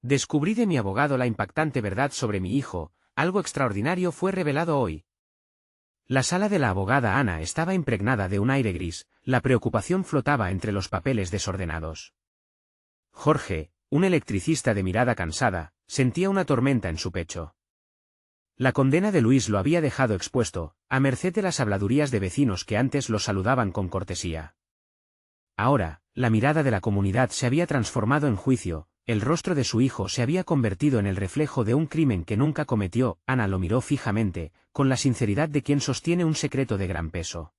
Descubrí de mi abogado la impactante verdad sobre mi hijo, algo extraordinario fue revelado hoy. La sala de la abogada Ana estaba impregnada de un aire gris, la preocupación flotaba entre los papeles desordenados. Jorge, un electricista de mirada cansada, sentía una tormenta en su pecho. La condena de Luis lo había dejado expuesto, a merced de las habladurías de vecinos que antes lo saludaban con cortesía. Ahora, la mirada de la comunidad se había transformado en juicio, el rostro de su hijo se había convertido en el reflejo de un crimen que nunca cometió. Ana lo miró fijamente, con la sinceridad de quien sostiene un secreto de gran peso.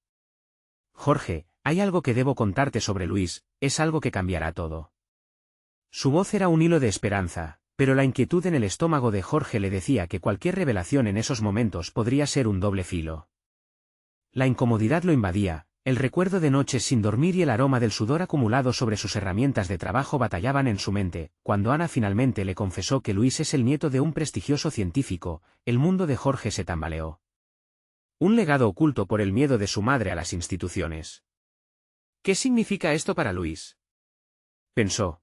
Jorge, hay algo que debo contarte sobre Luis, es algo que cambiará todo. Su voz era un hilo de esperanza, pero la inquietud en el estómago de Jorge le decía que cualquier revelación en esos momentos podría ser un doble filo. La incomodidad lo invadía, el recuerdo de noches sin dormir y el aroma del sudor acumulado sobre sus herramientas de trabajo batallaban en su mente. Cuando Ana finalmente le confesó que Luis es el nieto de un prestigioso científico, el mundo de Jorge se tambaleó. Un legado oculto por el miedo de su madre a las instituciones. ¿Qué significa esto para Luis?, pensó.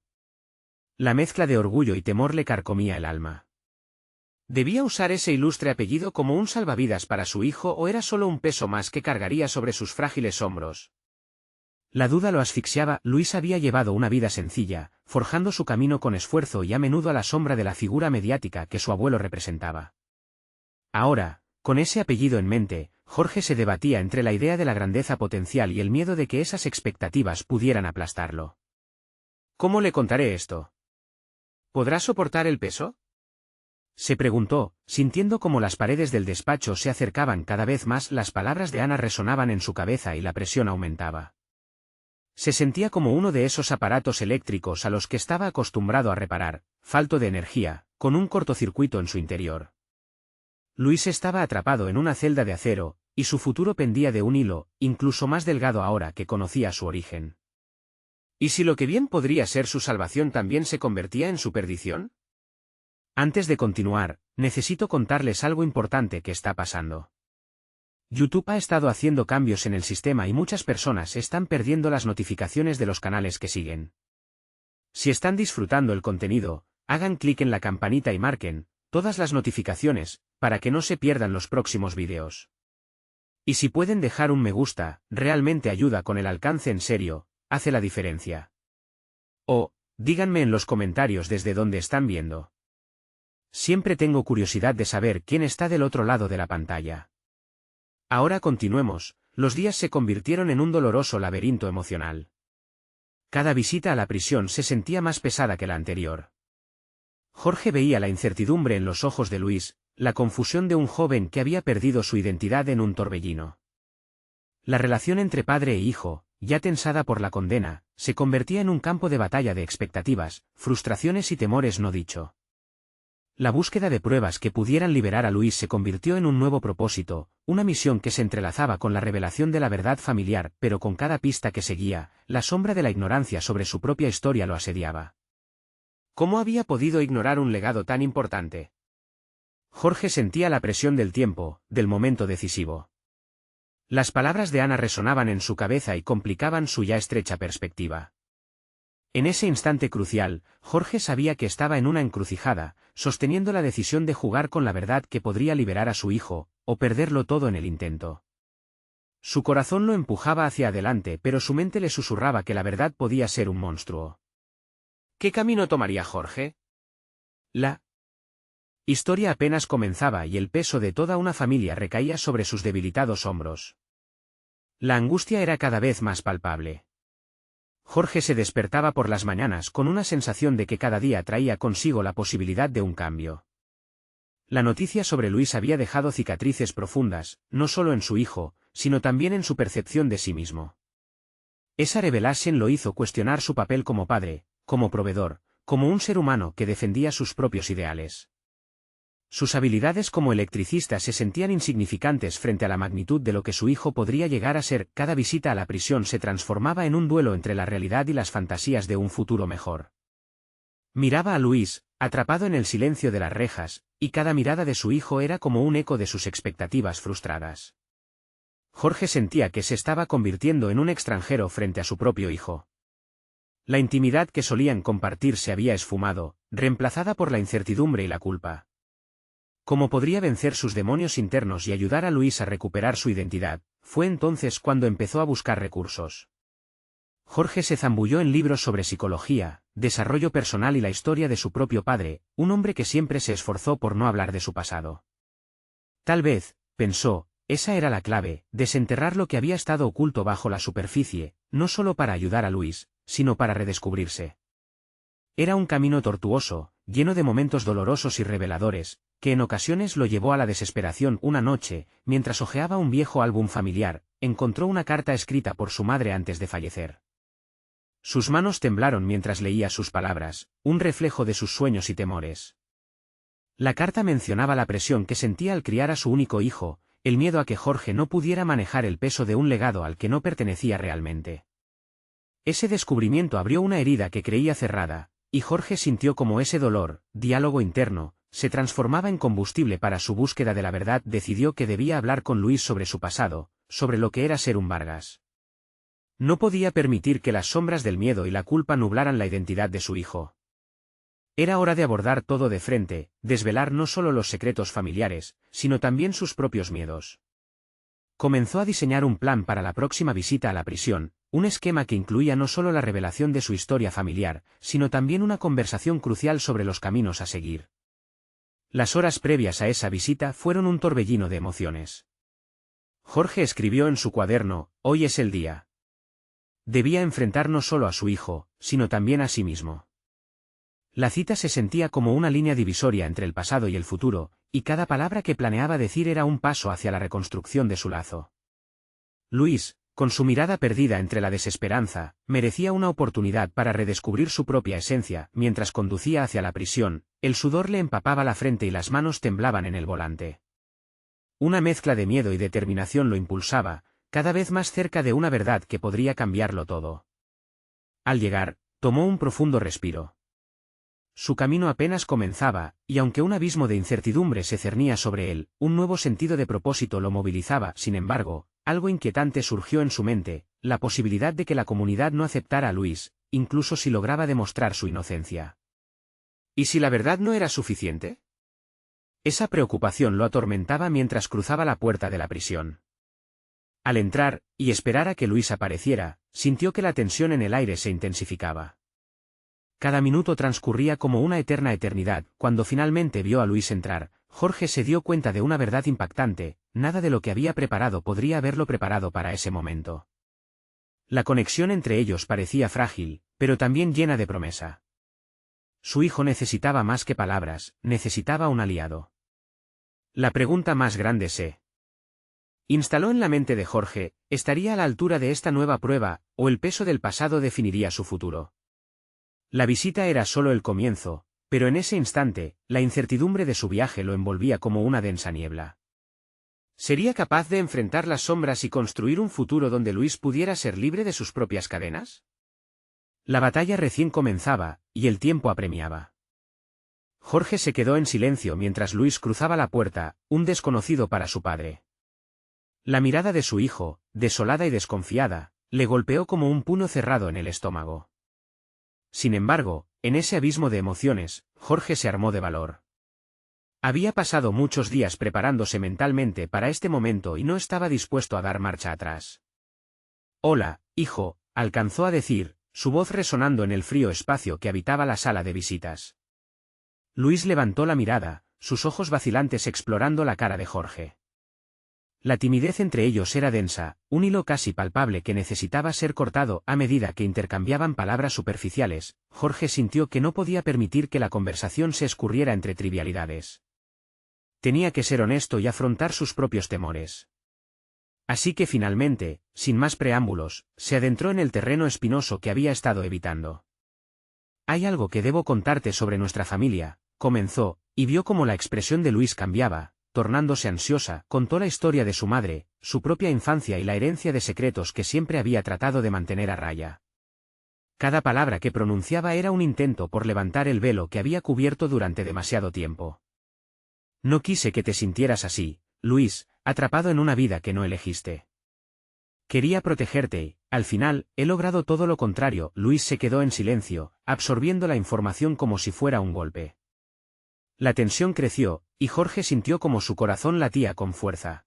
La mezcla de orgullo y temor le carcomía el alma. ¿Debía usar ese ilustre apellido como un salvavidas para su hijo o era solo un peso más que cargaría sobre sus frágiles hombros? La duda lo asfixiaba. Luis había llevado una vida sencilla, forjando su camino con esfuerzo y a menudo a la sombra de la figura mediática que su abuelo representaba. Ahora, con ese apellido en mente, Jorge se debatía entre la idea de la grandeza potencial y el miedo de que esas expectativas pudieran aplastarlo. ¿Cómo le contaré esto? ¿Podrá soportar el peso?, se preguntó, sintiendo como las paredes del despacho se acercaban cada vez más. Las palabras de Ana resonaban en su cabeza y la presión aumentaba. Se sentía como uno de esos aparatos eléctricos a los que estaba acostumbrado a reparar, falto de energía, con un cortocircuito en su interior. Luis estaba atrapado en una celda de acero, y su futuro pendía de un hilo, incluso más delgado ahora que conocía su origen. ¿Y si lo que bien podría ser su salvación también se convertía en su perdición? Antes de continuar, necesito contarles algo importante que está pasando. YouTube ha estado haciendo cambios en el sistema y muchas personas están perdiendo las notificaciones de los canales que siguen. Si están disfrutando el contenido, hagan clic en la campanita y marquen todas las notificaciones, para que no se pierdan los próximos vídeos. Y si pueden dejar un me gusta, realmente ayuda con el alcance. En serio, hace la diferencia. O, díganme en los comentarios desde dónde están viendo. Siempre tengo curiosidad de saber quién está del otro lado de la pantalla. Ahora continuemos. Los días se convirtieron en un doloroso laberinto emocional. Cada visita a la prisión se sentía más pesada que la anterior. Jorge veía la incertidumbre en los ojos de Luis, la confusión de un joven que había perdido su identidad en un torbellino. La relación entre padre e hijo, ya tensada por la condena, se convertía en un campo de batalla de expectativas, frustraciones y temores no dicho. La búsqueda de pruebas que pudieran liberar a Luis se convirtió en un nuevo propósito, una misión que se entrelazaba con la revelación de la verdad familiar, pero con cada pista que seguía, la sombra de la ignorancia sobre su propia historia lo asediaba. ¿Cómo había podido ignorar un legado tan importante? Jorge sentía la presión del tiempo, del momento decisivo. Las palabras de Ana resonaban en su cabeza y complicaban su ya estrecha perspectiva. En ese instante crucial, Jorge sabía que estaba en una encrucijada, sosteniendo la decisión de jugar con la verdad que podría liberar a su hijo, o perderlo todo en el intento. Su corazón lo empujaba hacia adelante, pero su mente le susurraba que la verdad podía ser un monstruo. ¿Qué camino tomaría Jorge? La historia apenas comenzaba y el peso de toda una familia recaía sobre sus debilitados hombros. La angustia era cada vez más palpable. Jorge se despertaba por las mañanas con una sensación de que cada día traía consigo la posibilidad de un cambio. La noticia sobre Luis había dejado cicatrices profundas, no solo en su hijo, sino también en su percepción de sí mismo. Esa revelación lo hizo cuestionar su papel como padre, como proveedor, como un ser humano que defendía sus propios ideales. Sus habilidades como electricista se sentían insignificantes frente a la magnitud de lo que su hijo podría llegar a ser. Cada visita a la prisión se transformaba en un duelo entre la realidad y las fantasías de un futuro mejor. Miraba a Luis, atrapado en el silencio de las rejas, y cada mirada de su hijo era como un eco de sus expectativas frustradas. Jorge sentía que se estaba convirtiendo en un extranjero frente a su propio hijo. La intimidad que solían compartir se había esfumado, reemplazada por la incertidumbre y la culpa. ¿Cómo podría vencer sus demonios internos y ayudar a Luis a recuperar su identidad? Fue entonces cuando empezó a buscar recursos. Jorge se zambulló en libros sobre psicología, desarrollo personal y la historia de su propio padre, un hombre que siempre se esforzó por no hablar de su pasado. Tal vez, pensó, esa era la clave, desenterrar lo que había estado oculto bajo la superficie, no solo para ayudar a Luis, sino para redescubrirse. Era un camino tortuoso, lleno de momentos dolorosos y reveladores, que en ocasiones lo llevó a la desesperación. Una noche, mientras hojeaba un viejo álbum familiar, encontró una carta escrita por su madre antes de fallecer. Sus manos temblaron mientras leía sus palabras, un reflejo de sus sueños y temores. La carta mencionaba la presión que sentía al criar a su único hijo, el miedo a que Jorge no pudiera manejar el peso de un legado al que no pertenecía realmente. Ese descubrimiento abrió una herida que creía cerrada, y Jorge sintió como ese dolor, diálogo interno, se transformaba en combustible para su búsqueda de la verdad. Decidió que debía hablar con Luis sobre su pasado, sobre lo que era ser un Vargas. No podía permitir que las sombras del miedo y la culpa nublaran la identidad de su hijo. Era hora de abordar todo de frente, desvelar no solo los secretos familiares, sino también sus propios miedos. Comenzó a diseñar un plan para la próxima visita a la prisión, un esquema que incluía no solo la revelación de su historia familiar, sino también una conversación crucial sobre los caminos a seguir. Las horas previas a esa visita fueron un torbellino de emociones. Jorge escribió en su cuaderno: «Hoy es el día». Debía enfrentar no solo a su hijo, sino también a sí mismo. La cita se sentía como una línea divisoria entre el pasado y el futuro, y cada palabra que planeaba decir era un paso hacia la reconstrucción de su lazo. Luis, con su mirada perdida entre la desesperanza, merecía una oportunidad para redescubrir su propia esencia. Mientras conducía hacia la prisión, el sudor le empapaba la frente y las manos temblaban en el volante. Una mezcla de miedo y determinación lo impulsaba, cada vez más cerca de una verdad que podría cambiarlo todo. Al llegar, tomó un profundo respiro. Su camino apenas comenzaba, y aunque un abismo de incertidumbre se cernía sobre él, un nuevo sentido de propósito lo movilizaba. Sin embargo, algo inquietante surgió en su mente, la posibilidad de que la comunidad no aceptara a Luis, incluso si lograba demostrar su inocencia. ¿Y si la verdad no era suficiente? Esa preocupación lo atormentaba mientras cruzaba la puerta de la prisión. Al entrar, y esperar a que Luis apareciera, sintió que la tensión en el aire se intensificaba. Cada minuto transcurría como una eterna eternidad. Cuando finalmente vio a Luis entrar, Jorge se dio cuenta de una verdad impactante: nada de lo que había preparado podría haberlo preparado para ese momento. La conexión entre ellos parecía frágil, pero también llena de promesa. Su hijo necesitaba más que palabras, necesitaba un aliado. La pregunta más grande se instaló en la mente de Jorge: ¿estaría a la altura de esta nueva prueba, o el peso del pasado definiría su futuro? La visita era solo el comienzo, pero en ese instante, la incertidumbre de su viaje lo envolvía como una densa niebla. ¿Sería capaz de enfrentar las sombras y construir un futuro donde Luis pudiera ser libre de sus propias cadenas? La batalla recién comenzaba, y el tiempo apremiaba. Jorge se quedó en silencio mientras Luis cruzaba la puerta, un desconocido para su padre. La mirada de su hijo, desolada y desconfiada, le golpeó como un puño cerrado en el estómago. Sin embargo, en ese abismo de emociones, Jorge se armó de valor. Había pasado muchos días preparándose mentalmente para este momento y no estaba dispuesto a dar marcha atrás. «Hola, hijo», alcanzó a decir, su voz resonando en el frío espacio que habitaba la sala de visitas. Luis levantó la mirada, sus ojos vacilantes explorando la cara de Jorge. La timidez entre ellos era densa, un hilo casi palpable que necesitaba ser cortado. A medida que intercambiaban palabras superficiales, Jorge sintió que no podía permitir que la conversación se escurriera entre trivialidades. Tenía que ser honesto y afrontar sus propios temores. Así que finalmente, sin más preámbulos, se adentró en el terreno espinoso que había estado evitando. «Hay algo que debo contarte sobre nuestra familia», comenzó, y vio cómo la expresión de Luis cambiaba. Tornándose ansiosa, contó la historia de su madre, su propia infancia y la herencia de secretos que siempre había tratado de mantener a raya. Cada palabra que pronunciaba era un intento por levantar el velo que había cubierto durante demasiado tiempo. «No quise que te sintieras así, Luis, atrapado en una vida que no elegiste. Quería protegerte y, al final, he logrado todo lo contrario. Luis se quedó en silencio, absorbiendo la información como si fuera un golpe. La tensión creció, y Jorge sintió como su corazón latía con fuerza.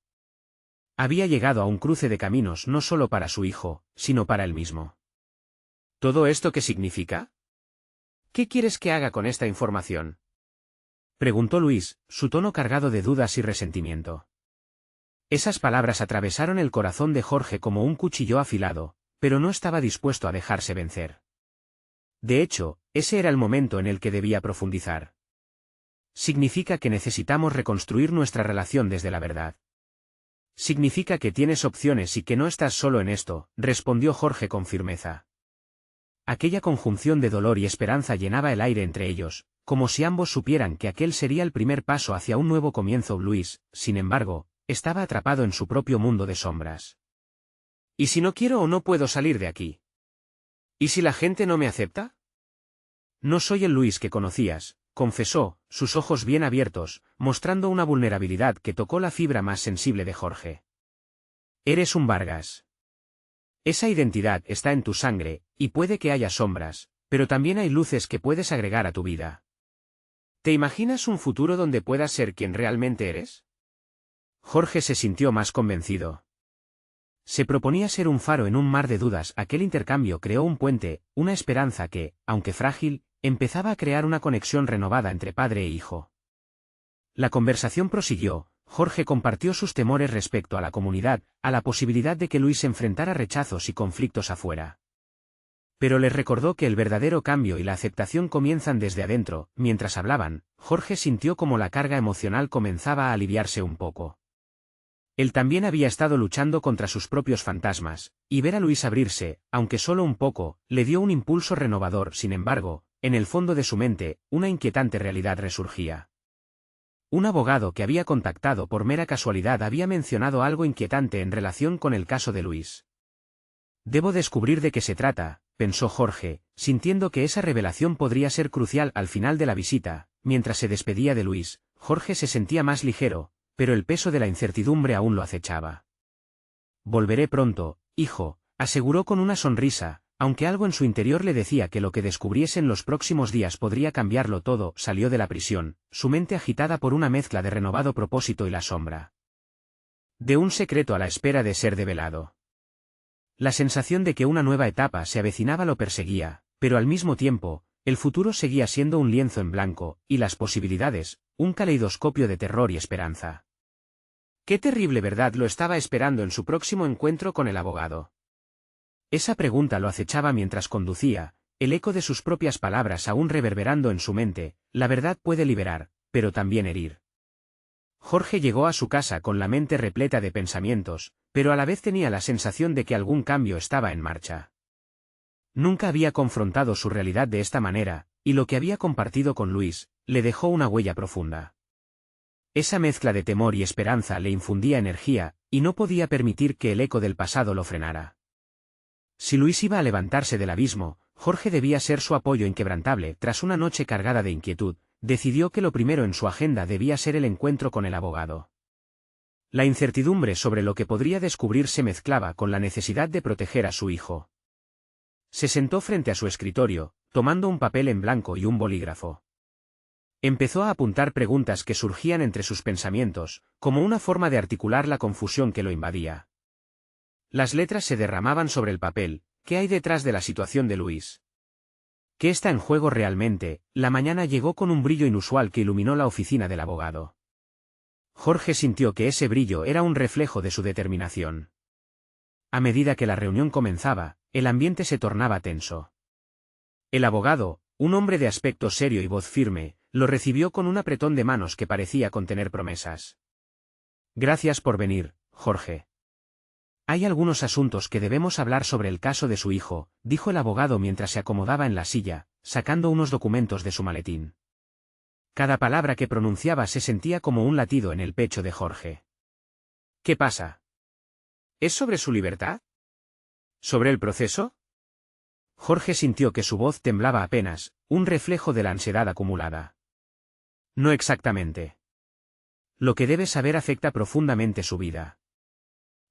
Había llegado a un cruce de caminos no solo para su hijo, sino para él mismo. ¿Todo esto qué significa? ¿Qué quieres que haga con esta información?, preguntó Luis, su tono cargado de dudas y resentimiento. Esas palabras atravesaron el corazón de Jorge como un cuchillo afilado, pero no estaba dispuesto a dejarse vencer. De hecho, ese era el momento en el que debía profundizar. Significa que necesitamos reconstruir nuestra relación desde la verdad. Significa que tienes opciones y que no estás solo en esto, respondió Jorge con firmeza. Aquella conjunción de dolor y esperanza llenaba el aire entre ellos, como si ambos supieran que aquel sería el primer paso hacia un nuevo comienzo. Luis, sin embargo, estaba atrapado en su propio mundo de sombras. ¿Y si no quiero o no puedo salir de aquí? ¿Y si la gente no me acepta? No soy el Luis que conocías, confesó, sus ojos bien abiertos, mostrando una vulnerabilidad que tocó la fibra más sensible de Jorge. Eres un Vargas. Esa identidad está en tu sangre, y puede que haya sombras, pero también hay luces que puedes agregar a tu vida. ¿Te imaginas un futuro donde puedas ser quien realmente eres? Jorge se sintió más convencido. Se proponía ser un faro en un mar de dudas. Aquel intercambio creó un puente, una esperanza que, aunque frágil, empezaba a crear una conexión renovada entre padre e hijo. La conversación prosiguió. Jorge compartió sus temores respecto a la comunidad, a la posibilidad de que Luis enfrentara rechazos y conflictos afuera. Pero les recordó que el verdadero cambio y la aceptación comienzan desde adentro. Mientras hablaban, Jorge sintió como la carga emocional comenzaba a aliviarse un poco. Él también había estado luchando contra sus propios fantasmas, y ver a Luis abrirse, aunque solo un poco, le dio un impulso renovador. Sin embargo, en el fondo de su mente, una inquietante realidad resurgía. Un abogado que había contactado por mera casualidad había mencionado algo inquietante en relación con el caso de Luis. Debo descubrir de qué se trata, pensó Jorge, sintiendo que esa revelación podría ser crucial. Al final de la visita, mientras se despedía de Luis, Jorge se sentía más ligero, pero el peso de la incertidumbre aún lo acechaba. Volveré pronto, hijo, aseguró con una sonrisa, aunque algo en su interior le decía que lo que descubriese en los próximos días podría cambiarlo todo. Salió de la prisión, su mente agitada por una mezcla de renovado propósito y la sombra de un secreto a la espera de ser develado. La sensación de que una nueva etapa se avecinaba lo perseguía, pero al mismo tiempo, el futuro seguía siendo un lienzo en blanco, y las posibilidades, un caleidoscopio de terror y esperanza. ¿Qué terrible verdad lo estaba esperando en su próximo encuentro con el abogado? Esa pregunta lo acechaba mientras conducía, el eco de sus propias palabras aún reverberando en su mente. La verdad puede liberar, pero también herir. Jorge llegó a su casa con la mente repleta de pensamientos, pero a la vez tenía la sensación de que algún cambio estaba en marcha. Nunca había confrontado su realidad de esta manera, y lo que había compartido con Luis, le dejó una huella profunda. Esa mezcla de temor y esperanza le infundía energía, y no podía permitir que el eco del pasado lo frenara. Si Luis iba a levantarse del abismo, Jorge debía ser su apoyo inquebrantable. Tras una noche cargada de inquietud, decidió que lo primero en su agenda debía ser el encuentro con el abogado. La incertidumbre sobre lo que podría descubrir se mezclaba con la necesidad de proteger a su hijo. Se sentó frente a su escritorio, tomando un papel en blanco y un bolígrafo. Empezó a apuntar preguntas que surgían entre sus pensamientos, como una forma de articular la confusión que lo invadía. Las letras se derramaban sobre el papel. ¿Qué hay detrás de la situación de Luis? ¿Qué está en juego realmente? La mañana llegó con un brillo inusual que iluminó la oficina del abogado. Jorge sintió que ese brillo era un reflejo de su determinación. A medida que la reunión comenzaba, el ambiente se tornaba tenso. El abogado, un hombre de aspecto serio y voz firme, lo recibió con un apretón de manos que parecía contener promesas. Gracias por venir, Jorge. Hay algunos asuntos que debemos hablar sobre el caso de su hijo, dijo el abogado mientras se acomodaba en la silla, sacando unos documentos de su maletín. Cada palabra que pronunciaba se sentía como un latido en el pecho de Jorge. ¿Qué pasa? ¿Es sobre su libertad? ¿Sobre el proceso? Jorge sintió que su voz temblaba apenas, un reflejo de la ansiedad acumulada. No exactamente. Lo que debe saber afecta profundamente su vida.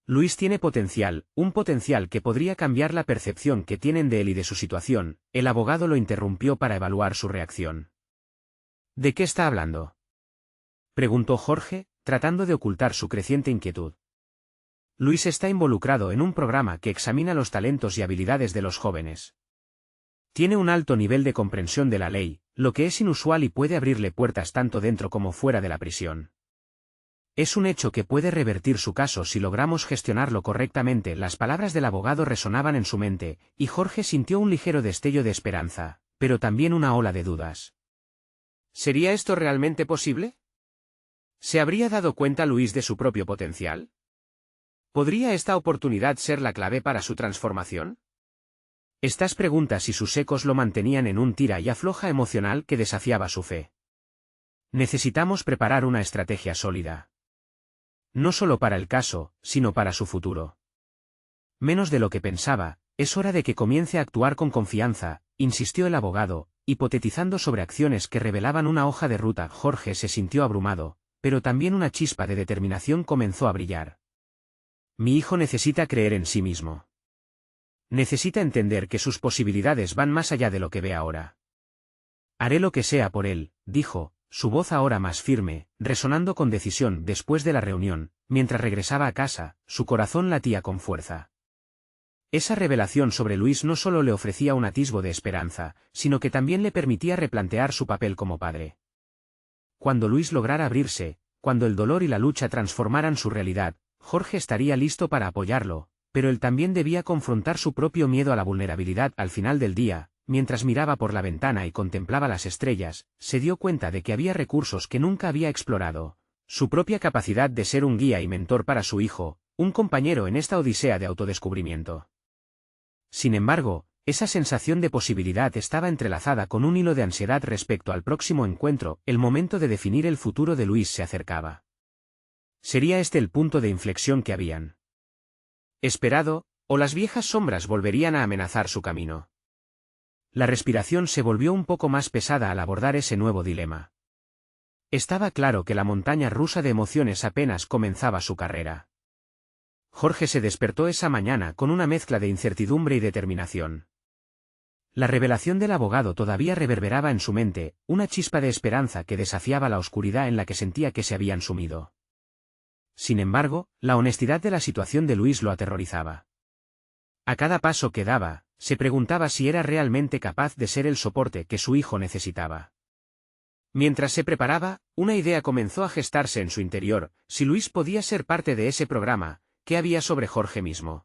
Luis tiene potencial, un potencial que podría cambiar la percepción que tienen de él y de su situación. El abogado lo interrumpió para evaluar su reacción. ¿De qué está hablando?, preguntó Jorge, tratando de ocultar su creciente inquietud. Luis está involucrado en un programa que examina los talentos y habilidades de los jóvenes. Tiene un alto nivel de comprensión de la ley, lo que es inusual y puede abrirle puertas tanto dentro como fuera de la prisión. Es un hecho que puede revertir su caso si logramos gestionarlo correctamente. Las palabras del abogado resonaban en su mente, y Jorge sintió un ligero destello de esperanza, pero también una ola de dudas. ¿Sería esto realmente posible? ¿Se habría dado cuenta Luis de su propio potencial? ¿Podría esta oportunidad ser la clave para su transformación? Estas preguntas y sus ecos lo mantenían en un tira y afloja emocional que desafiaba su fe. Necesitamos preparar una estrategia sólida. No solo para el caso, sino para su futuro. Menos de lo que pensaba, es hora de que comience a actuar con confianza, insistió el abogado, hipotetizando sobre acciones que revelaban una hoja de ruta. Jorge se sintió abrumado, pero también una chispa de determinación comenzó a brillar. Mi hijo necesita creer en sí mismo. Necesita entender que sus posibilidades van más allá de lo que ve ahora. Haré lo que sea por él, dijo, su voz ahora más firme, resonando con decisión. Después de la reunión, mientras regresaba a casa, su corazón latía con fuerza. Esa revelación sobre Luis no solo le ofrecía un atisbo de esperanza, sino que también le permitía replantear su papel como padre. Cuando Luis lograra abrirse, cuando el dolor y la lucha transformaran su realidad, Jorge estaría listo para apoyarlo, pero él también debía confrontar su propio miedo a la vulnerabilidad. Al final del día, mientras miraba por la ventana y contemplaba las estrellas, se dio cuenta de que había recursos que nunca había explorado. Su propia capacidad de ser un guía y mentor para su hijo, un compañero en esta odisea de autodescubrimiento. Sin embargo, esa sensación de posibilidad estaba entrelazada con un hilo de ansiedad respecto al próximo encuentro. El momento de definir el futuro de Luis se acercaba. ¿Sería este el punto de inflexión que habían esperado, o las viejas sombras volverían a amenazar su camino? La respiración se volvió un poco más pesada al abordar ese nuevo dilema. Estaba claro que la montaña rusa de emociones apenas comenzaba su carrera. Jorge se despertó esa mañana con una mezcla de incertidumbre y determinación. La revelación del abogado todavía reverberaba en su mente, una chispa de esperanza que desafiaba la oscuridad en la que sentía que se habían sumido. Sin embargo, la honestidad de la situación de Luis lo aterrorizaba. A cada paso que daba, se preguntaba si era realmente capaz de ser el soporte que su hijo necesitaba. Mientras se preparaba, una idea comenzó a gestarse en su interior: si Luis podía ser parte de ese programa, ¿qué había sobre Jorge mismo?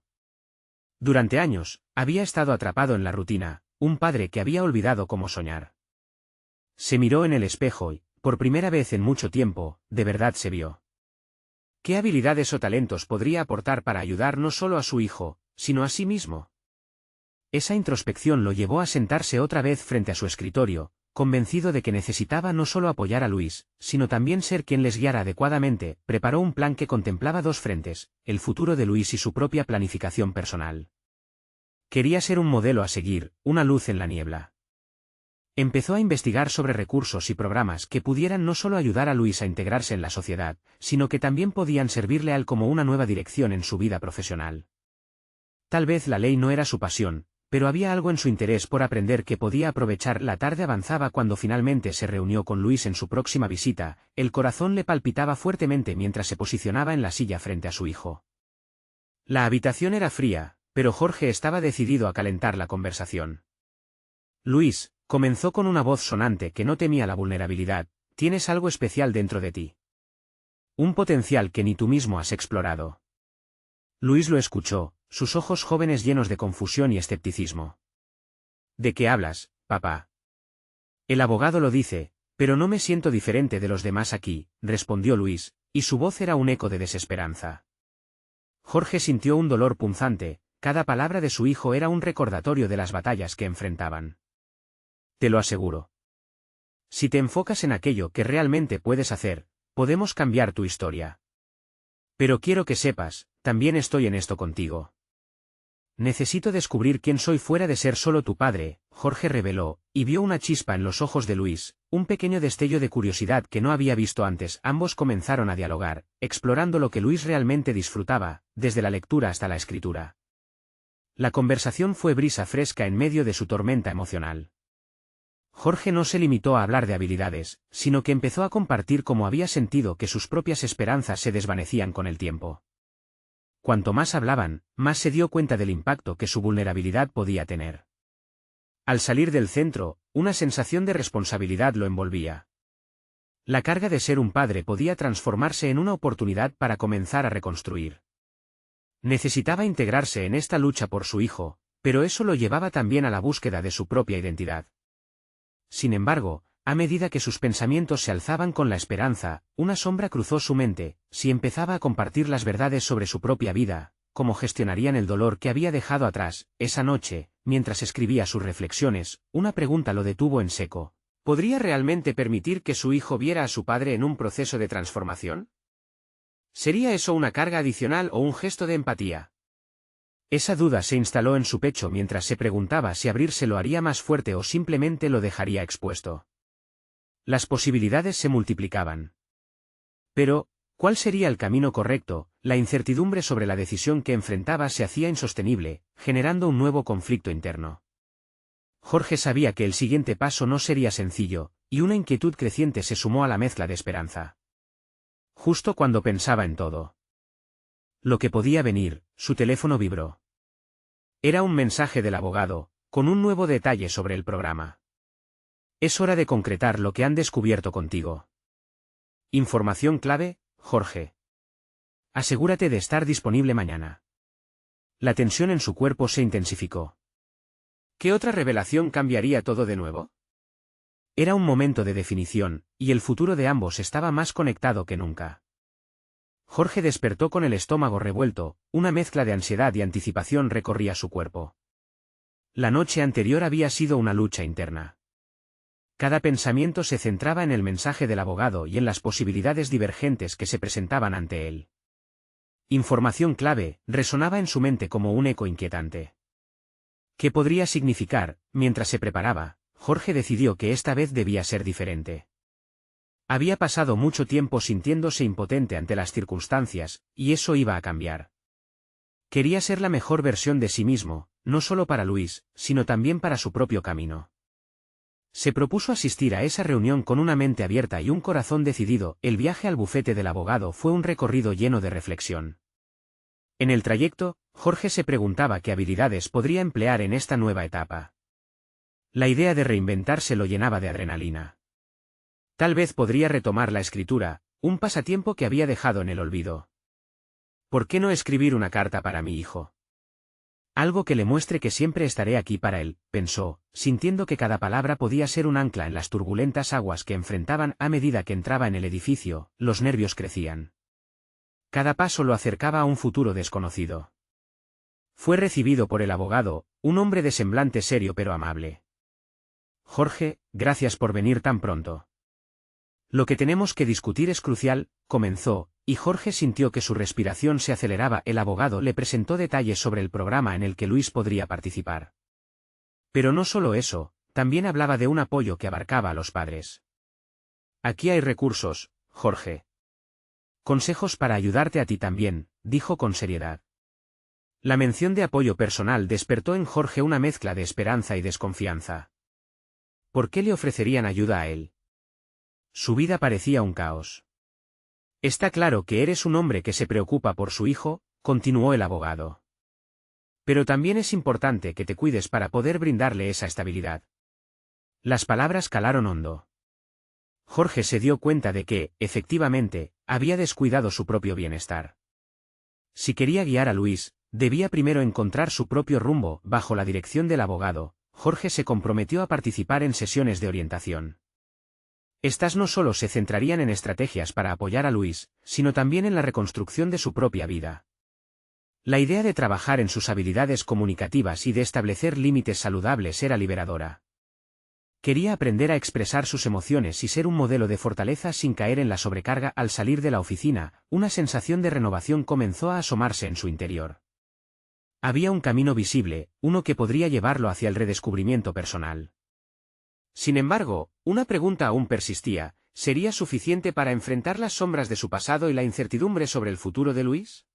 Durante años, había estado atrapado en la rutina, un padre que había olvidado cómo soñar. Se miró en el espejo y, por primera vez en mucho tiempo, de verdad se vio. ¿Qué habilidades o talentos podría aportar para ayudar no solo a su hijo, sino a sí mismo? Esa introspección lo llevó a sentarse otra vez frente a su escritorio, convencido de que necesitaba no solo apoyar a Luis, sino también ser quien les guiara adecuadamente. Preparó un plan que contemplaba dos frentes: el futuro de Luis y su propia planificación personal. Quería ser un modelo a seguir, una luz en la niebla. Empezó a investigar sobre recursos y programas que pudieran no solo ayudar a Luis a integrarse en la sociedad, sino que también podían servirle a él como una nueva dirección en su vida profesional. Tal vez la ley no era su pasión, pero había algo en su interés por aprender que podía aprovechar. La tarde avanzaba cuando finalmente se reunió con Luis en su próxima visita. El corazón le palpitaba fuertemente mientras se posicionaba en la silla frente a su hijo. La habitación era fría, pero Jorge estaba decidido a calentar la conversación. Luis, comenzó con una voz sonante que no temía la vulnerabilidad, tienes algo especial dentro de ti. Un potencial que ni tú mismo has explorado. Luis lo escuchó, sus ojos jóvenes llenos de confusión y escepticismo. ¿De qué hablas, papá? El abogado lo dice, pero no me siento diferente de los demás aquí, respondió Luis, y su voz era un eco de desesperanza. Jorge sintió un dolor punzante, cada palabra de su hijo era un recordatorio de las batallas que enfrentaban. Te lo aseguro. Si te enfocas en aquello que realmente puedes hacer, podemos cambiar tu historia. Pero quiero que sepas, también estoy en esto contigo. Necesito descubrir quién soy fuera de ser solo tu padre, Jorge reveló, y vio una chispa en los ojos de Luis, un pequeño destello de curiosidad que no había visto antes. Ambos comenzaron a dialogar, explorando lo que Luis realmente disfrutaba, desde la lectura hasta la escritura. La conversación fue brisa fresca en medio de su tormenta emocional. Jorge no se limitó a hablar de habilidades, sino que empezó a compartir cómo había sentido que sus propias esperanzas se desvanecían con el tiempo. Cuanto más hablaban, más se dio cuenta del impacto que su vulnerabilidad podía tener. Al salir del centro, una sensación de responsabilidad lo envolvía. La carga de ser un padre podía transformarse en una oportunidad para comenzar a reconstruir. Necesitaba integrarse en esta lucha por su hijo, pero eso lo llevaba también a la búsqueda de su propia identidad. Sin embargo, a medida que sus pensamientos se alzaban con la esperanza, una sombra cruzó su mente: si empezaba a compartir las verdades sobre su propia vida, ¿cómo gestionarían el dolor que había dejado atrás? Esa noche, mientras escribía sus reflexiones, una pregunta lo detuvo en seco. ¿Podría realmente permitir que su hijo viera a su padre en un proceso de transformación? ¿Sería eso una carga adicional o un gesto de empatía? Esa duda se instaló en su pecho mientras se preguntaba si abrirse lo haría más fuerte o simplemente lo dejaría expuesto. Las posibilidades se multiplicaban. Pero, ¿cuál sería el camino correcto? La incertidumbre sobre la decisión que enfrentaba se hacía insostenible, generando un nuevo conflicto interno. Jorge sabía que el siguiente paso no sería sencillo, y una inquietud creciente se sumó a la mezcla de esperanza. Justo cuando pensaba en todo lo que podía venir, su teléfono vibró. Era un mensaje del abogado, con un nuevo detalle sobre el programa. Es hora de concretar lo que han descubierto contigo. Información clave, Jorge. Asegúrate de estar disponible mañana. La tensión en su cuerpo se intensificó. ¿Qué otra revelación cambiaría todo de nuevo? Era un momento de definición, y el futuro de ambos estaba más conectado que nunca. Jorge despertó con el estómago revuelto, una mezcla de ansiedad y anticipación recorría su cuerpo. La noche anterior había sido una lucha interna. Cada pensamiento se centraba en el mensaje del abogado y en las posibilidades divergentes que se presentaban ante él. Información clave, resonaba en su mente como un eco inquietante. ¿Qué podría significar? Mientras se preparaba, Jorge decidió que esta vez debía ser diferente. Había pasado mucho tiempo sintiéndose impotente ante las circunstancias, y eso iba a cambiar. Quería ser la mejor versión de sí mismo, no solo para Luis, sino también para su propio camino. Se propuso asistir a esa reunión con una mente abierta y un corazón decidido. El viaje al bufete del abogado fue un recorrido lleno de reflexión. En el trayecto, Jorge se preguntaba qué habilidades podría emplear en esta nueva etapa. La idea de reinventarse lo llenaba de adrenalina. Tal vez podría retomar la escritura, un pasatiempo que había dejado en el olvido. ¿Por qué no escribir una carta para mi hijo? Algo que le muestre que siempre estaré aquí para él, pensó, sintiendo que cada palabra podía ser un ancla en las turbulentas aguas que enfrentaban. A medida que entraba en el edificio, los nervios crecían. Cada paso lo acercaba a un futuro desconocido. Fue recibido por el abogado, un hombre de semblante serio pero amable. Jorge, gracias por venir tan pronto. Lo que tenemos que discutir es crucial, comenzó, y Jorge sintió que su respiración se aceleraba. El abogado le presentó detalles sobre el programa en el que Luis podría participar. Pero no solo eso, también hablaba de un apoyo que abarcaba a los padres. Aquí hay recursos, Jorge. Consejos para ayudarte a ti también, dijo con seriedad. La mención de apoyo personal despertó en Jorge una mezcla de esperanza y desconfianza. ¿Por qué le ofrecerían ayuda a él? Su vida parecía un caos. Está claro que eres un hombre que se preocupa por su hijo, continuó el abogado. Pero también es importante que te cuides para poder brindarle esa estabilidad. Las palabras calaron hondo. Jorge se dio cuenta de que, efectivamente, había descuidado su propio bienestar. Si quería guiar a Luis, debía primero encontrar su propio rumbo. Bajo la dirección del abogado, Jorge se comprometió a participar en sesiones de orientación. Estas no solo se centrarían en estrategias para apoyar a Luis, sino también en la reconstrucción de su propia vida. La idea de trabajar en sus habilidades comunicativas y de establecer límites saludables era liberadora. Quería aprender a expresar sus emociones y ser un modelo de fortaleza sin caer en la sobrecarga. Al salir de la oficina, una sensación de renovación comenzó a asomarse en su interior. Había un camino visible, uno que podría llevarlo hacia el redescubrimiento personal. Sin embargo, una pregunta aún persistía: ¿sería suficiente para enfrentar las sombras de su pasado y la incertidumbre sobre el futuro de Luis?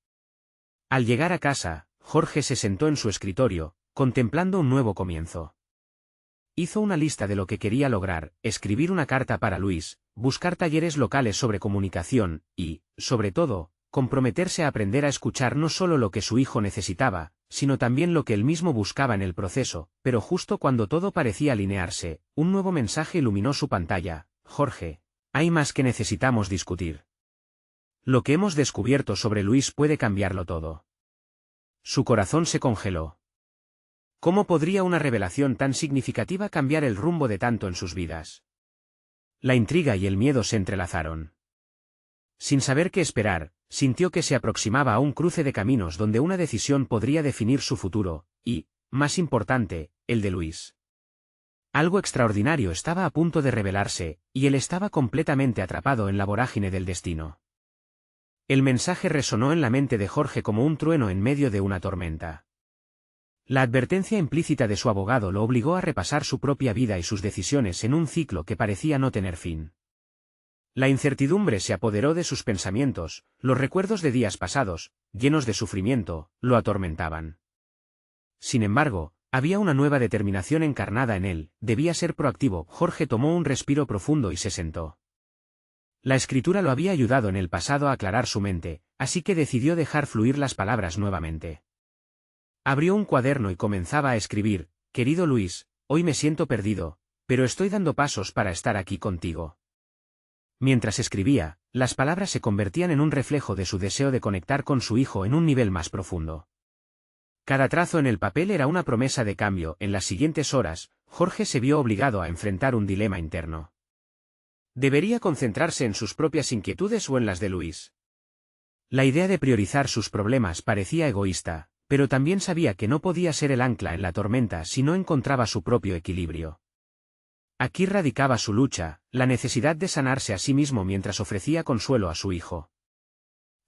Al llegar a casa, Jorge se sentó en su escritorio, contemplando un nuevo comienzo. Hizo una lista de lo que quería lograr: escribir una carta para Luis, buscar talleres locales sobre comunicación y, sobre todo, comprometerse a aprender a escuchar no solo lo que su hijo necesitaba, sino también lo que él mismo buscaba en el proceso. Pero justo cuando todo parecía alinearse, un nuevo mensaje iluminó su pantalla: Jorge, hay más que necesitamos discutir. Lo que hemos descubierto sobre Luis puede cambiarlo todo. Su corazón se congeló. ¿Cómo podría una revelación tan significativa cambiar el rumbo de tanto en sus vidas? La intriga y el miedo se entrelazaron. Sin saber qué esperar, sintió que se aproximaba a un cruce de caminos donde una decisión podría definir su futuro, y, más importante, el de Luis. Algo extraordinario estaba a punto de revelarse, y él estaba completamente atrapado en la vorágine del destino. El mensaje resonó en la mente de Jorge como un trueno en medio de una tormenta. La advertencia implícita de su abogado lo obligó a repasar su propia vida y sus decisiones en un ciclo que parecía no tener fin. La incertidumbre se apoderó de sus pensamientos, los recuerdos de días pasados, llenos de sufrimiento, lo atormentaban. Sin embargo, había una nueva determinación encarnada en él: debía ser proactivo. Jorge tomó un respiro profundo y se sentó. La escritura lo había ayudado en el pasado a aclarar su mente, así que decidió dejar fluir las palabras nuevamente. Abrió un cuaderno y comenzaba a escribir: querido Luis, hoy me siento perdido, pero estoy dando pasos para estar aquí contigo. Mientras escribía, las palabras se convertían en un reflejo de su deseo de conectar con su hijo en un nivel más profundo. Cada trazo en el papel era una promesa de cambio. En las siguientes horas, Jorge se vio obligado a enfrentar un dilema interno. ¿Debería concentrarse en sus propias inquietudes o en las de Luis? La idea de priorizar sus problemas parecía egoísta, pero también sabía que no podía ser el ancla en la tormenta si no encontraba su propio equilibrio. Aquí radicaba su lucha, la necesidad de sanarse a sí mismo mientras ofrecía consuelo a su hijo.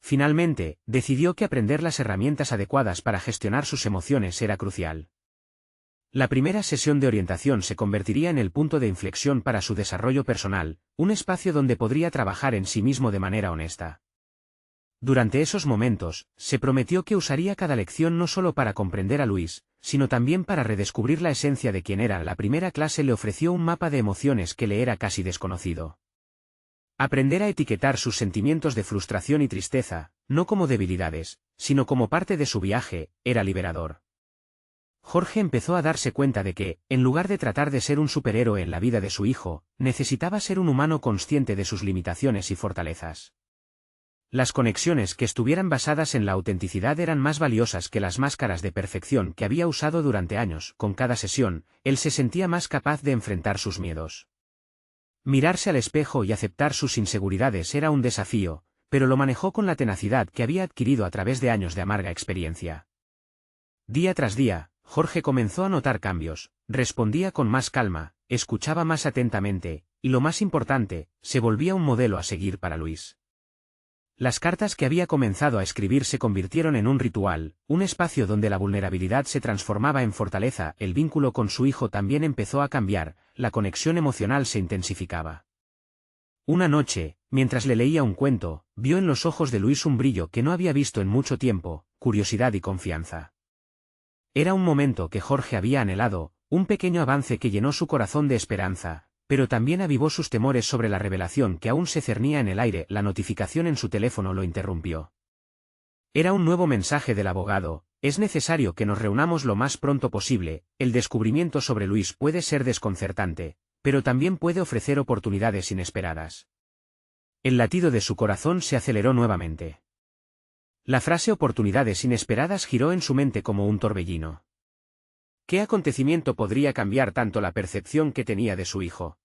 Finalmente, decidió que aprender las herramientas adecuadas para gestionar sus emociones era crucial. La primera sesión de orientación se convertiría en el punto de inflexión para su desarrollo personal, un espacio donde podría trabajar en sí mismo de manera honesta. Durante esos momentos, se prometió que usaría cada lección no solo para comprender a Luis, sino también para redescubrir la esencia de quien era. La primera clase le ofreció un mapa de emociones que le era casi desconocido. Aprender a etiquetar sus sentimientos de frustración y tristeza, no como debilidades, sino como parte de su viaje, era liberador. Jorge empezó a darse cuenta de que, en lugar de tratar de ser un superhéroe en la vida de su hijo, necesitaba ser un humano consciente de sus limitaciones y fortalezas. Las conexiones que estuvieran basadas en la autenticidad eran más valiosas que las máscaras de perfección que había usado durante años. Con cada sesión, él se sentía más capaz de enfrentar sus miedos. Mirarse al espejo y aceptar sus inseguridades era un desafío, pero lo manejó con la tenacidad que había adquirido a través de años de amarga experiencia. Día tras día, Jorge comenzó a notar cambios: respondía con más calma, escuchaba más atentamente, y lo más importante, se volvía un modelo a seguir para Luis. Las cartas que había comenzado a escribir se convirtieron en un ritual, un espacio donde la vulnerabilidad se transformaba en fortaleza. El vínculo con su hijo también empezó a cambiar, la conexión emocional se intensificaba. Una noche, mientras le leía un cuento, vio en los ojos de Luis un brillo que no había visto en mucho tiempo: curiosidad y confianza. Era un momento que Jorge había anhelado, un pequeño avance que llenó su corazón de esperanza, pero también avivó sus temores sobre la revelación que aún se cernía en el aire. La notificación en su teléfono lo interrumpió. Era un nuevo mensaje del abogado: es necesario que nos reunamos lo más pronto posible. El descubrimiento sobre Luis puede ser desconcertante, pero también puede ofrecer oportunidades inesperadas. El latido de su corazón se aceleró nuevamente. La frase oportunidades inesperadas giró en su mente como un torbellino. ¿Qué acontecimiento podría cambiar tanto la percepción que tenía de su hijo?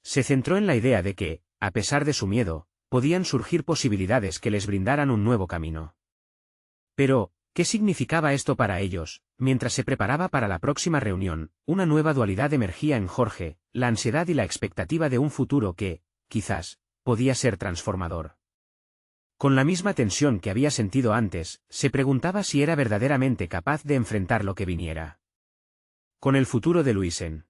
Se centró en la idea de que, a pesar de su miedo, podían surgir posibilidades que les brindaran un nuevo camino. Pero, ¿qué significaba esto para ellos? Mientras se preparaba para la próxima reunión, una nueva dualidad emergía en Jorge: la ansiedad y la expectativa de un futuro que, quizás, podía ser transformador. Con la misma tensión que había sentido antes, se preguntaba si era verdaderamente capaz de enfrentar lo que viniera. Con el futuro de Luis en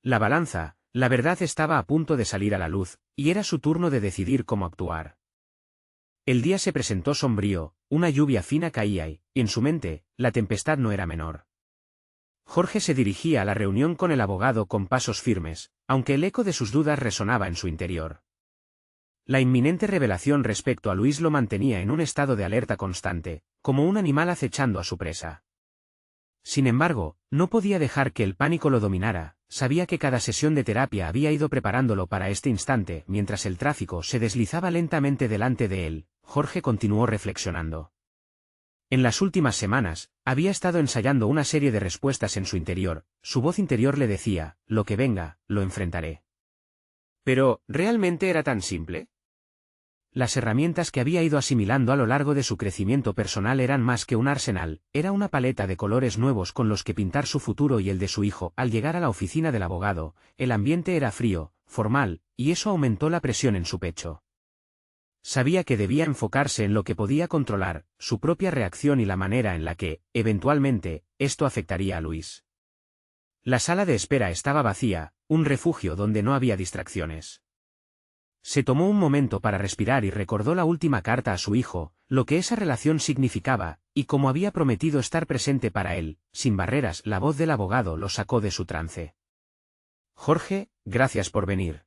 la balanza, la verdad estaba a punto de salir a la luz, y era su turno de decidir cómo actuar. El día se presentó sombrío, una lluvia fina caía y, en su mente, la tempestad no era menor. Jorge se dirigía a la reunión con el abogado con pasos firmes, aunque el eco de sus dudas resonaba en su interior. La inminente revelación respecto a Luis lo mantenía en un estado de alerta constante, como un animal acechando a su presa. Sin embargo, no podía dejar que el pánico lo dominara, sabía que cada sesión de terapia había ido preparándolo para este instante. Mientras el tráfico se deslizaba lentamente delante de él, Jorge continuó reflexionando. En las últimas semanas, había estado ensayando una serie de respuestas en su interior, su voz interior le decía, lo que venga, lo enfrentaré. Pero, ¿realmente era tan simple? Las herramientas que había ido asimilando a lo largo de su crecimiento personal eran más que un arsenal, era una paleta de colores nuevos con los que pintar su futuro y el de su hijo. Al llegar a la oficina del abogado, el ambiente era frío, formal, y eso aumentó la presión en su pecho. Sabía que debía enfocarse en lo que podía controlar, su propia reacción y la manera en la que, eventualmente, esto afectaría a Luis. La sala de espera estaba vacía, un refugio donde no había distracciones. Se tomó un momento para respirar y recordó la última carta a su hijo, lo que esa relación significaba, y cómo había prometido estar presente para él. Sin barreras, la voz del abogado lo sacó de su trance. Jorge, gracias por venir.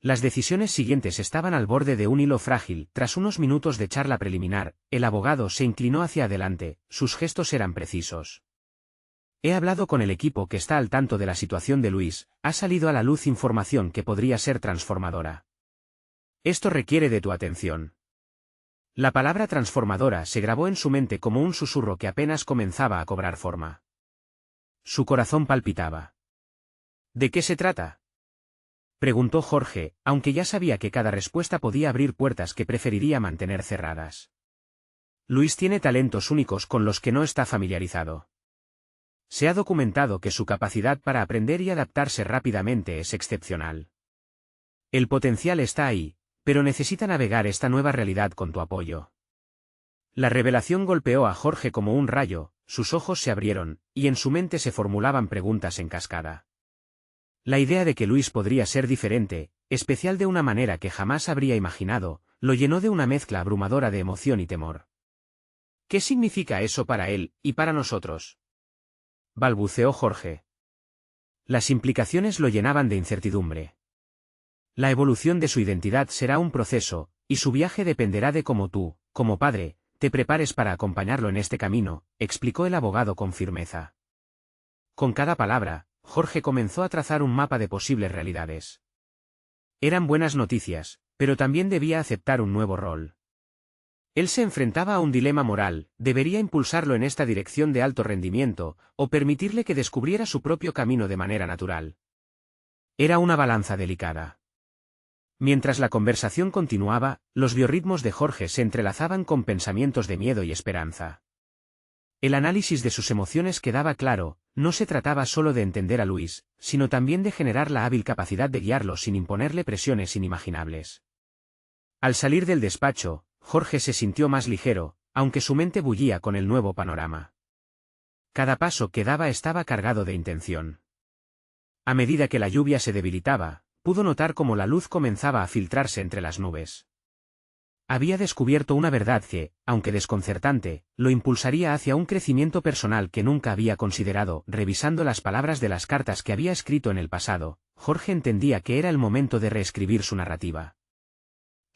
Las decisiones siguientes estaban al borde de un hilo frágil. Tras unos minutos de charla preliminar, el abogado se inclinó hacia adelante, sus gestos eran precisos. He hablado con el equipo que está al tanto de la situación de Luis, ha salido a la luz información que podría ser transformadora. Esto requiere de tu atención. La palabra transformadora se grabó en su mente como un susurro que apenas comenzaba a cobrar forma. Su corazón palpitaba. ¿De qué se trata?, preguntó Jorge, aunque ya sabía que cada respuesta podía abrir puertas que preferiría mantener cerradas. Luis tiene talentos únicos con los que no está familiarizado. Se ha documentado que su capacidad para aprender y adaptarse rápidamente es excepcional. El potencial está ahí, pero necesita navegar esta nueva realidad con tu apoyo. La revelación golpeó a Jorge como un rayo, sus ojos se abrieron, y en su mente se formulaban preguntas en cascada. La idea de que Luis podría ser diferente, especial de una manera que jamás habría imaginado, lo llenó de una mezcla abrumadora de emoción y temor. ¿Qué significa eso para él, y para nosotros?, balbuceó Jorge. Las implicaciones lo llenaban de incertidumbre. La evolución de su identidad será un proceso, y su viaje dependerá de cómo tú, como padre, te prepares para acompañarlo en este camino, explicó el abogado con firmeza. Con cada palabra, Jorge comenzó a trazar un mapa de posibles realidades. Eran buenas noticias, pero también debía aceptar un nuevo rol. Él se enfrentaba a un dilema moral, debería impulsarlo en esta dirección de alto rendimiento, o permitirle que descubriera su propio camino de manera natural. Era una balanza delicada. Mientras la conversación continuaba, los biorritmos de Jorge se entrelazaban con pensamientos de miedo y esperanza. El análisis de sus emociones quedaba claro, no se trataba solo de entender a Luis, sino también de generar la hábil capacidad de guiarlo sin imponerle presiones inimaginables. Al salir del despacho, Jorge se sintió más ligero, aunque su mente bullía con el nuevo panorama. Cada paso que daba estaba cargado de intención. A medida que la lluvia se debilitaba, pudo notar cómo la luz comenzaba a filtrarse entre las nubes. Había descubierto una verdad que, aunque desconcertante, lo impulsaría hacia un crecimiento personal que nunca había considerado. Revisando las palabras de las cartas que había escrito en el pasado, Jorge entendía que era el momento de reescribir su narrativa.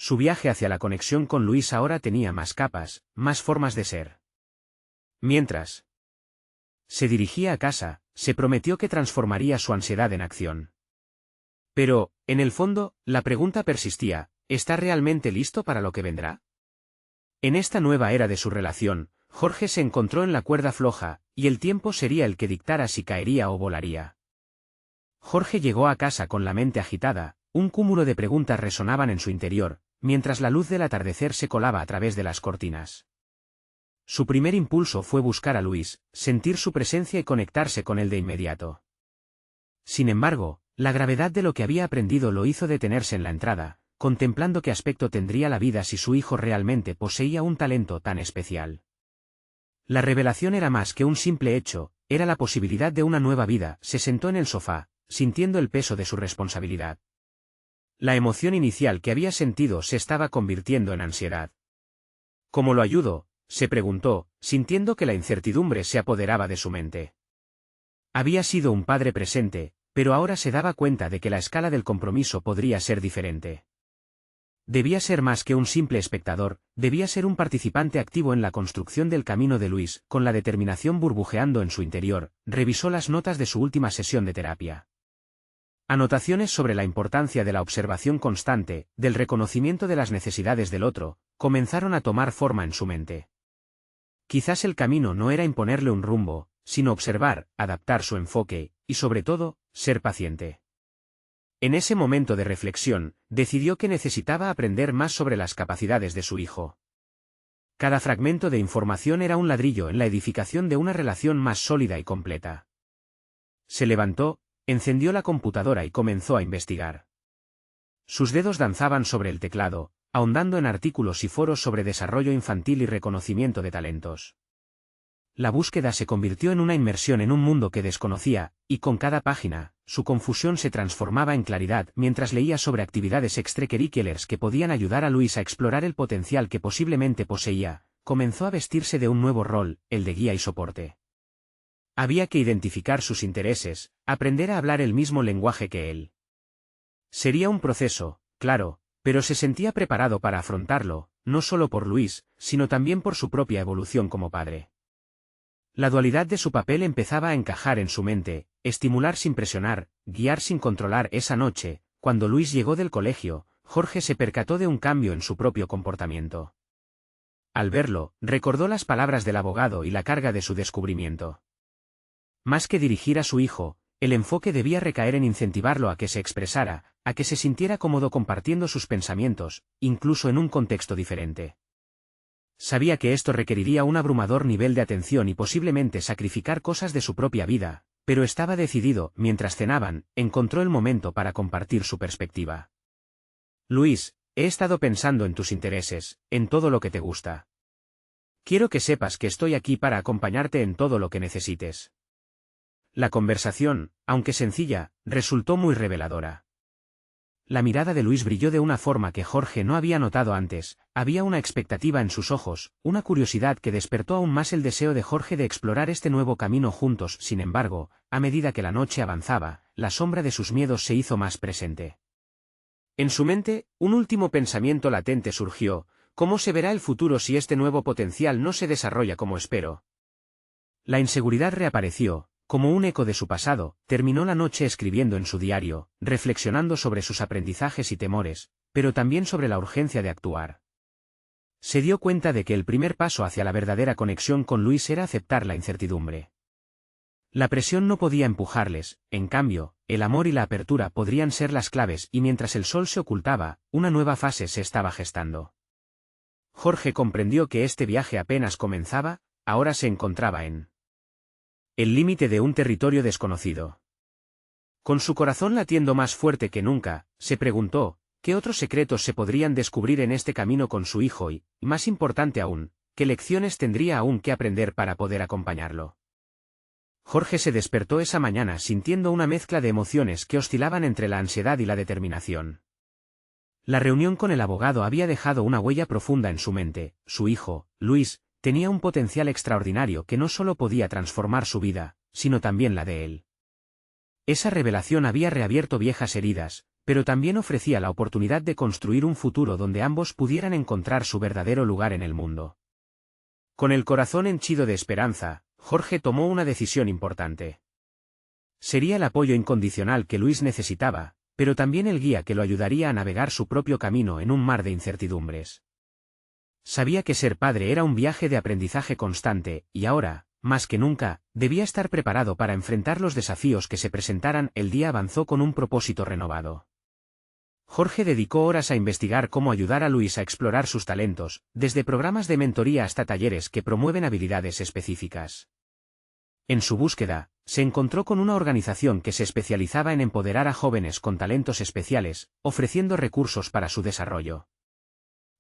Su viaje hacia la conexión con Luis ahora tenía más capas, más formas de ser. Mientras se dirigía a casa, se prometió que transformaría su ansiedad en acción. Pero, en el fondo, la pregunta persistía, ¿está realmente listo para lo que vendrá? En esta nueva era de su relación, Jorge se encontró en la cuerda floja, y el tiempo sería el que dictara si caería o volaría. Jorge llegó a casa con la mente agitada, un cúmulo de preguntas resonaban en su interior, mientras la luz del atardecer se colaba a través de las cortinas. Su primer impulso fue buscar a Luis, sentir su presencia y conectarse con él de inmediato. Sin embargo, la gravedad de lo que había aprendido lo hizo detenerse en la entrada, contemplando qué aspecto tendría la vida si su hijo realmente poseía un talento tan especial. La revelación era más que un simple hecho, era la posibilidad de una nueva vida. Se sentó en el sofá, sintiendo el peso de su responsabilidad. La emoción inicial que había sentido se estaba convirtiendo en ansiedad. ¿Cómo lo ayudo?, se preguntó, sintiendo que la incertidumbre se apoderaba de su mente. Había sido un padre presente, pero ahora se daba cuenta de que la escala del compromiso podría ser diferente. Debía ser más que un simple espectador, debía ser un participante activo en la construcción del camino de Luis. Con la determinación burbujeando en su interior, revisó las notas de su última sesión de terapia. Anotaciones sobre la importancia de la observación constante, del reconocimiento de las necesidades del otro, comenzaron a tomar forma en su mente. Quizás el camino no era imponerle un rumbo, sino observar, adaptar su enfoque, y sobre todo, ser paciente. En ese momento de reflexión, decidió que necesitaba aprender más sobre las capacidades de su hijo. Cada fragmento de información era un ladrillo en la edificación de una relación más sólida y completa. Se levantó, encendió la computadora y comenzó a investigar. Sus dedos danzaban sobre el teclado, ahondando en artículos y foros sobre desarrollo infantil y reconocimiento de talentos. La búsqueda se convirtió en una inmersión en un mundo que desconocía, y con cada página, su confusión se transformaba en claridad. Mientras leía sobre actividades extracurriculares que podían ayudar a Luis a explorar el potencial que posiblemente poseía, comenzó a vestirse de un nuevo rol, el de guía y soporte. Había que identificar sus intereses, aprender a hablar el mismo lenguaje que él. Sería un proceso, claro, pero se sentía preparado para afrontarlo, no solo por Luis, sino también por su propia evolución como padre. La dualidad de su papel empezaba a encajar en su mente, estimular sin presionar, guiar sin controlar. Esa noche, cuando Luis llegó del colegio, Jorge se percató de un cambio en su propio comportamiento. Al verlo, recordó las palabras del abogado y la carga de su descubrimiento. Más que dirigir a su hijo, el enfoque debía recaer en incentivarlo a que se expresara, a que se sintiera cómodo compartiendo sus pensamientos, incluso en un contexto diferente. Sabía que esto requeriría un abrumador nivel de atención y posiblemente sacrificar cosas de su propia vida, pero estaba decidido. Mientras cenaban, encontró el momento para compartir su perspectiva. Luis, he estado pensando en tus intereses, en todo lo que te gusta. Quiero que sepas que estoy aquí para acompañarte en todo lo que necesites. La conversación, aunque sencilla, resultó muy reveladora. La mirada de Luis brilló de una forma que Jorge no había notado antes. Había una expectativa en sus ojos, una curiosidad que despertó aún más el deseo de Jorge de explorar este nuevo camino juntos. Sin embargo, a medida que la noche avanzaba, la sombra de sus miedos se hizo más presente. En su mente, un último pensamiento latente surgió: ¿cómo se verá el futuro si este nuevo potencial no se desarrolla como espero? La inseguridad reapareció. Como un eco de su pasado, terminó la noche escribiendo en su diario, reflexionando sobre sus aprendizajes y temores, pero también sobre la urgencia de actuar. Se dio cuenta de que el primer paso hacia la verdadera conexión con Luis era aceptar la incertidumbre. La presión no podía empujarles, en cambio, el amor y la apertura podrían ser las claves. Y mientras el sol se ocultaba, una nueva fase se estaba gestando. Jorge comprendió que este viaje apenas comenzaba, ahora se encontraba en el límite de un territorio desconocido. Con su corazón latiendo más fuerte que nunca, se preguntó, ¿qué otros secretos se podrían descubrir en este camino con su hijo y, más importante aún, qué lecciones tendría aún que aprender para poder acompañarlo? Jorge se despertó esa mañana sintiendo una mezcla de emociones que oscilaban entre la ansiedad y la determinación. La reunión con el abogado había dejado una huella profunda en su mente. Su hijo, Luis, tenía un potencial extraordinario que no solo podía transformar su vida, sino también la de él. Esa revelación había reabierto viejas heridas, pero también ofrecía la oportunidad de construir un futuro donde ambos pudieran encontrar su verdadero lugar en el mundo. Con el corazón henchido de esperanza, Jorge tomó una decisión importante. Sería el apoyo incondicional que Luis necesitaba, pero también el guía que lo ayudaría a navegar su propio camino en un mar de incertidumbres. Sabía que ser padre era un viaje de aprendizaje constante, y ahora, más que nunca, debía estar preparado para enfrentar los desafíos que se presentaran. El día avanzó con un propósito renovado. Jorge dedicó horas a investigar cómo ayudar a Luis a explorar sus talentos, desde programas de mentoría hasta talleres que promueven habilidades específicas. En su búsqueda, se encontró con una organización que se especializaba en empoderar a jóvenes con talentos especiales, ofreciendo recursos para su desarrollo.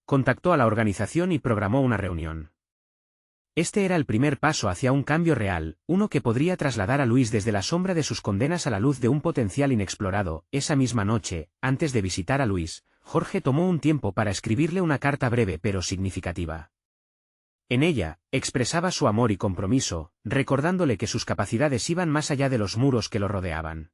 Contactó a la organización y programó una reunión. Este era el primer paso hacia un cambio real, uno que podría trasladar a Luis desde la sombra de sus condenas a la luz de un potencial inexplorado. Esa misma noche, antes de visitar a Luis, Jorge tomó un tiempo para escribirle una carta breve pero significativa. En ella, expresaba su amor y compromiso, recordándole que sus capacidades iban más allá de los muros que lo rodeaban.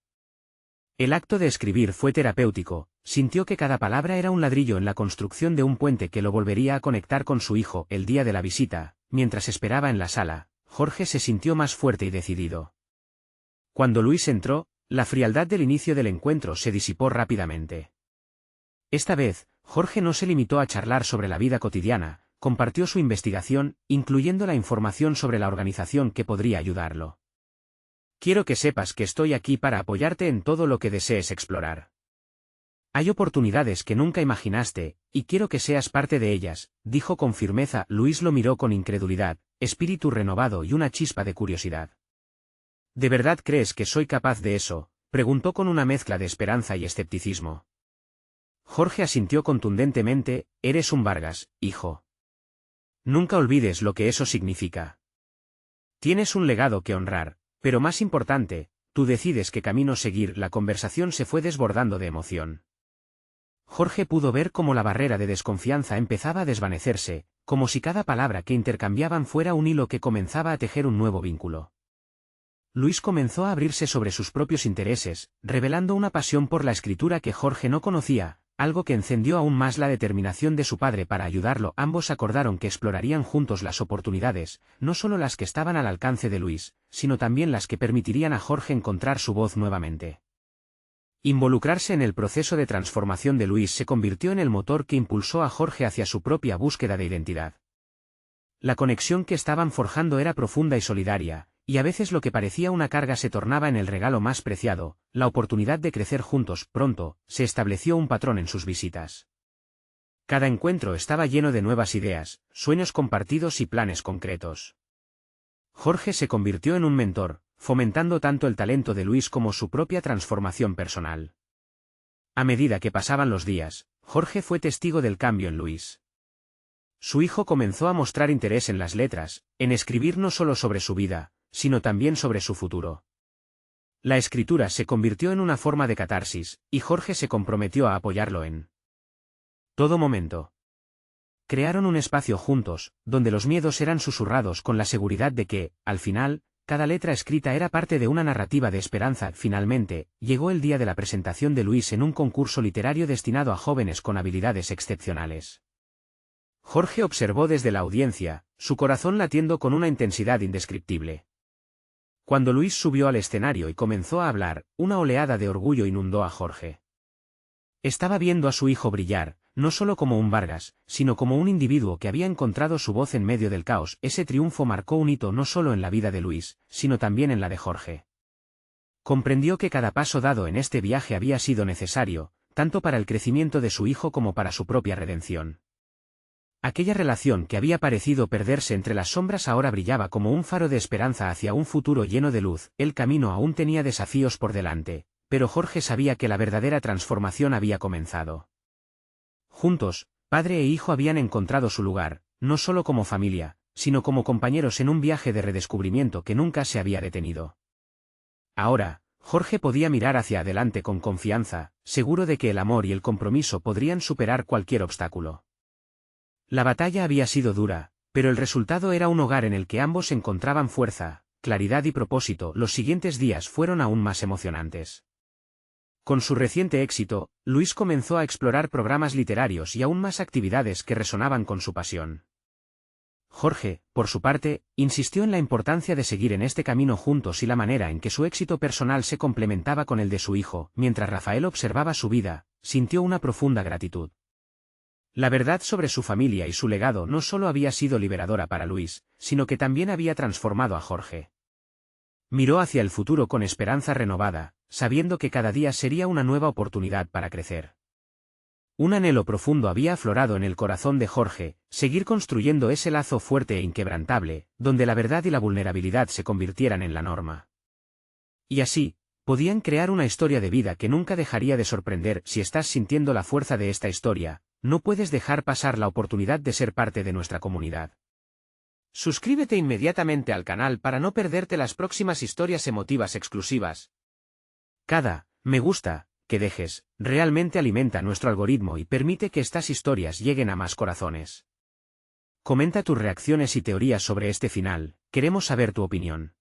El acto de escribir fue terapéutico, sintió que cada palabra era un ladrillo en la construcción de un puente que lo volvería a conectar con su hijo. El día de la visita, mientras esperaba en la sala, Jorge se sintió más fuerte y decidido. Cuando Luis entró, la frialdad del inicio del encuentro se disipó rápidamente. Esta vez, Jorge no se limitó a charlar sobre la vida cotidiana, compartió su investigación, incluyendo la información sobre la organización que podría ayudarlo. Quiero que sepas que estoy aquí para apoyarte en todo lo que desees explorar. Hay oportunidades que nunca imaginaste, y quiero que seas parte de ellas, dijo con firmeza. Luis lo miró con incredulidad, espíritu renovado y una chispa de curiosidad. ¿De verdad crees que soy capaz de eso?, preguntó con una mezcla de esperanza y escepticismo. Jorge asintió contundentemente. Eres un Vargas, hijo. Nunca olvides lo que eso significa. Tienes un legado que honrar, pero más importante, tú decides qué camino seguir. La conversación se fue desbordando de emoción. Jorge pudo ver cómo la barrera de desconfianza empezaba a desvanecerse, como si cada palabra que intercambiaban fuera un hilo que comenzaba a tejer un nuevo vínculo. Luis comenzó a abrirse sobre sus propios intereses, revelando una pasión por la escritura que Jorge no conocía, algo que encendió aún más la determinación de su padre para ayudarlo. Ambos acordaron que explorarían juntos las oportunidades, no solo las que estaban al alcance de Luis, sino también las que permitirían a Jorge encontrar su voz nuevamente. Involucrarse en el proceso de transformación de Luis se convirtió en el motor que impulsó a Jorge hacia su propia búsqueda de identidad. La conexión que estaban forjando era profunda y solidaria, y a veces lo que parecía una carga se tornaba en el regalo más preciado, la oportunidad de crecer juntos. Pronto, se estableció un patrón en sus visitas. Cada encuentro estaba lleno de nuevas ideas, sueños compartidos y planes concretos. Jorge se convirtió en un mentor, fomentando tanto el talento de Luis como su propia transformación personal. A medida que pasaban los días, Jorge fue testigo del cambio en Luis. Su hijo comenzó a mostrar interés en las letras, en escribir no solo sobre su vida, sino también sobre su futuro. La escritura se convirtió en una forma de catarsis, y Jorge se comprometió a apoyarlo en todo momento. Crearon un espacio juntos, donde los miedos eran susurrados con la seguridad de que, al final, cada letra escrita era parte de una narrativa de esperanza. Finalmente, llegó el día de la presentación de Luis en un concurso literario destinado a jóvenes con habilidades excepcionales. Jorge observó desde la audiencia, su corazón latiendo con una intensidad indescriptible. Cuando Luis subió al escenario y comenzó a hablar, una oleada de orgullo inundó a Jorge. Estaba viendo a su hijo brillar, no solo como un Vargas, sino como un individuo que había encontrado su voz en medio del caos. Ese triunfo marcó un hito no solo en la vida de Luis, sino también en la de Jorge. Comprendió que cada paso dado en este viaje había sido necesario, tanto para el crecimiento de su hijo como para su propia redención. Aquella relación que había parecido perderse entre las sombras ahora brillaba como un faro de esperanza hacia un futuro lleno de luz. El camino aún tenía desafíos por delante, pero Jorge sabía que la verdadera transformación había comenzado. Juntos, padre e hijo habían encontrado su lugar, no solo como familia, sino como compañeros en un viaje de redescubrimiento que nunca se había detenido. Ahora, Jorge podía mirar hacia adelante con confianza, seguro de que el amor y el compromiso podrían superar cualquier obstáculo. La batalla había sido dura, pero el resultado era un hogar en el que ambos encontraban fuerza, claridad y propósito. Los siguientes días fueron aún más emocionantes. Con su reciente éxito, Luis comenzó a explorar programas literarios y aún más actividades que resonaban con su pasión. Jorge, por su parte, insistió en la importancia de seguir en este camino juntos y la manera en que su éxito personal se complementaba con el de su hijo. Mientras Rafael observaba su vida, sintió una profunda gratitud. La verdad sobre su familia y su legado no solo había sido liberadora para Luis, sino que también había transformado a Jorge. Miró hacia el futuro con esperanza renovada, sabiendo que cada día sería una nueva oportunidad para crecer. Un anhelo profundo había aflorado en el corazón de Jorge, seguir construyendo ese lazo fuerte e inquebrantable, donde la verdad y la vulnerabilidad se convirtieran en la norma. Y así, podían crear una historia de vida que nunca dejaría de sorprender. Si estás sintiendo la fuerza de esta historia, no puedes dejar pasar la oportunidad de ser parte de nuestra comunidad. Suscríbete inmediatamente al canal para no perderte las próximas historias emotivas exclusivas. Cada me gusta que dejes realmente alimenta nuestro algoritmo y permite que estas historias lleguen a más corazones. Comenta tus reacciones y teorías sobre este final, queremos saber tu opinión.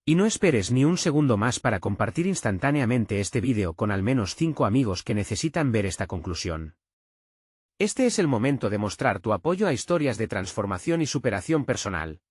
Y no esperes ni un segundo más para compartir instantáneamente este vídeo con al menos 5 amigos que necesitan ver esta conclusión. Este es el momento de mostrar tu apoyo a historias de transformación y superación personal.